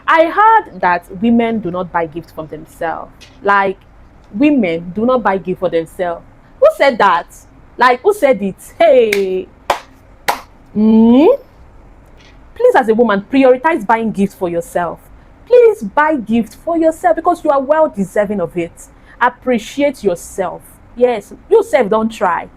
I heard that women do not buy gifts from themselves. Like, women do not buy gifts for themselves. Who said that? Like, who said it? Hey. Mm? Please, as a woman, prioritize buying gifts for yourself. Please buy gifts for yourself because you are well deserving of it. Appreciate yourself. Yes, yourself, don't try.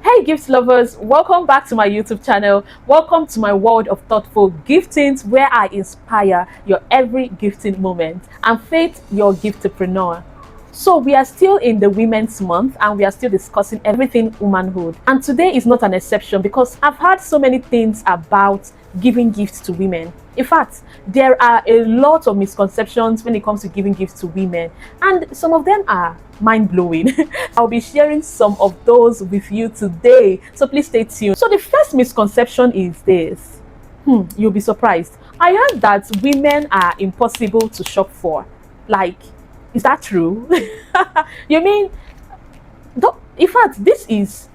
Hey gift lovers, welcome back to my YouTube channel. Welcome to my world of thoughtful giftings where I inspire your every gifting moment and faith your giftpreneur. So we are still in the Women's Month and we are still discussing everything womanhood. And today is not an exception because I've heard so many things about giving gifts to women. In fact, there are a lot of misconceptions when it comes to giving gifts to women, and some of them are mind-blowing. I'll be sharing some of those with you today, so please stay tuned. So the first misconception is this. You'll be surprised. I heard that women are impossible to shop for. Like, is that true? You mean, in fact, this is,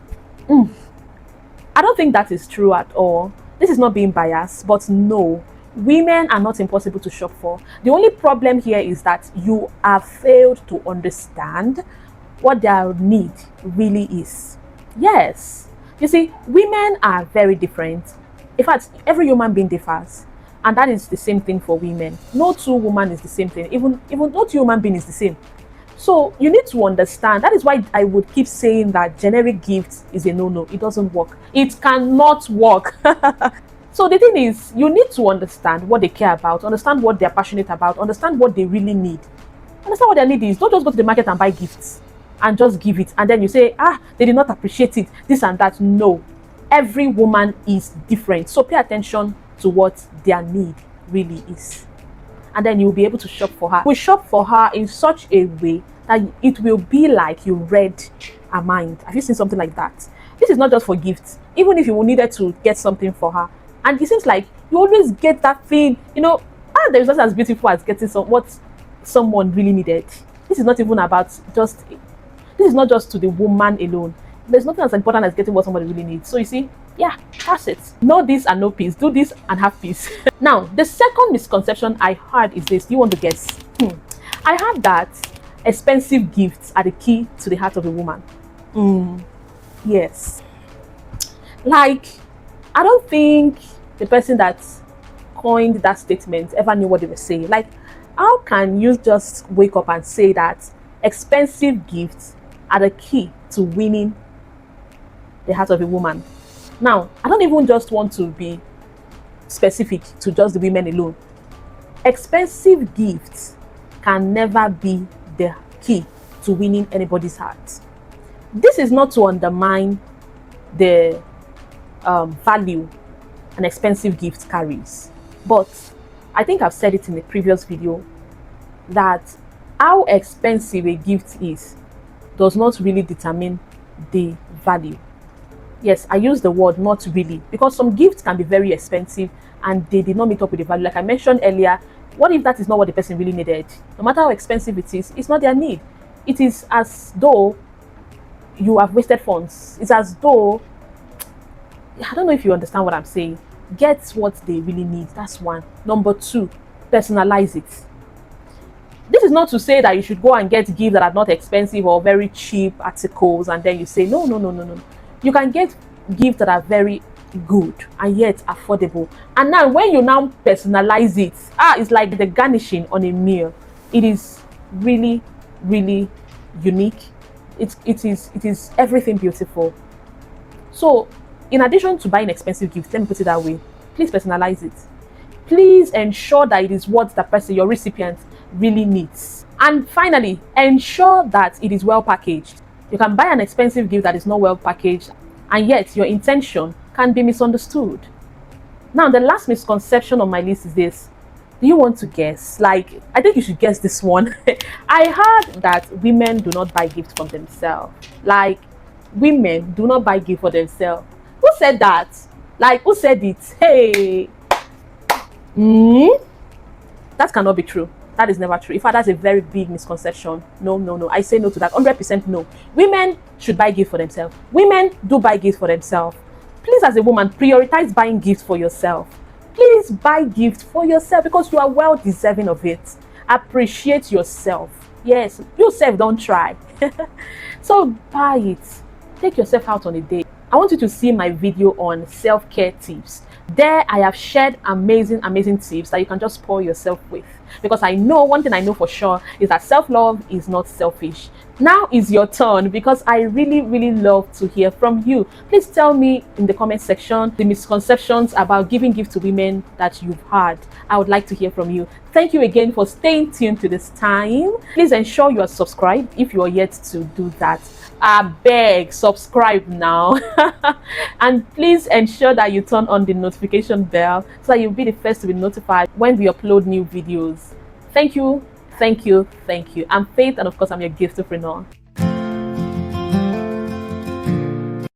I don't think that is true at all. This is not being biased, but no, women are not impossible to shop for. The only problem here is that you have failed to understand what their need really is. Yes, you see, women are very different. In fact, every human being differs, and that is the same thing for women. No two women is the same thing. Even no two human being is the same. So you need to understand. That is why I would keep saying that generic gifts is a no-no. It doesn't work. It cannot work. So the thing is, you need to understand what they care about, understand what they're passionate about, understand what they really need. Understand what their need is. Don't just go to the market and buy gifts and just give it. And then you say, they did not appreciate it, this and that. No. Every woman is different. So pay attention to what their need really is. And then you'll be able to shop for her. We shop for her in such a way that it will be like you read her mind. Have you seen something like that? This is not just for gifts. Even if you needed to get something for her, and it seems like you always get that thing, there's nothing as beautiful as getting what someone really needed. This is not even about this is not just to the woman alone. There's nothing as important as getting what somebody really needs. So you see, yeah, that's it. Know this and know peace. Do this and have peace. Now, the second misconception I heard is this. Do you want to guess? I heard that expensive gifts are the key to the heart of a woman. Yes. Like, I don't think the person that coined that statement ever knew what they were saying. Like, how can you just wake up and say that expensive gifts are the key to winning the heart of a woman? Now, I don't even just want to be specific to just the women alone. Expensive gifts can never be the key to winning anybody's heart. This is not to undermine the value an expensive gift carries, but I think I've said it in the previous video that how expensive a gift is does not really determine the value. Yes, I use the word not really because some gifts can be very expensive and they did not meet up with the value. Like I mentioned earlier, what if that is not what the person really needed? No matter how expensive it is, it's not their need. It is as though you have wasted funds. It's as though, I don't know if you understand what I'm saying. Get what they really need. That's one. Number two, personalize it. This is not to say that you should go and get gifts that are not expensive or very cheap articles and then you say, no. You can get gifts that are very good and yet affordable. And now when you now personalize it, it's like the garnishing on a meal. It is really, really unique. It is everything beautiful. So in addition to buying expensive gifts, let me put it that way, please personalize it. Please ensure that it is what the person, your recipient, really needs. And finally, ensure that it is well packaged. You can buy an expensive gift that is not well packaged, and yet your intention can be misunderstood. Now, the last misconception on my list is this. Do you want to guess? Like, I think you should guess this one. I heard that women do not buy gifts from themselves. Like, women do not buy gifts for themselves. Who said that? Like, who said it? Hey. That cannot be true. That is never true. In fact, that's a very big misconception. No. I say no to that. 100% no. Women should buy gifts for themselves. Women do buy gifts for themselves. Please, as a woman, prioritize buying gifts for yourself. Please buy gifts for yourself because you are well deserving of it. Appreciate yourself. Yes, yourself, don't try. So buy it. Take yourself out on a date. I want you to see my video on self-care tips. There I have shared amazing tips that you can just spoil yourself with, because I know one thing I know for sure is that self-love is not selfish. Now is your turn, because I really love to hear from you. Please tell me in the comment section the misconceptions about giving gifts to women that you've had. I would like to hear from you. Thank you again for staying tuned to this time. Please ensure you are subscribed if you are yet to do that. I beg, subscribe now. And please ensure that you turn on the notification bell so that you'll be the first to be notified when we upload new videos. Thank you. I'm Faith, and of course I'm your giftpreneur.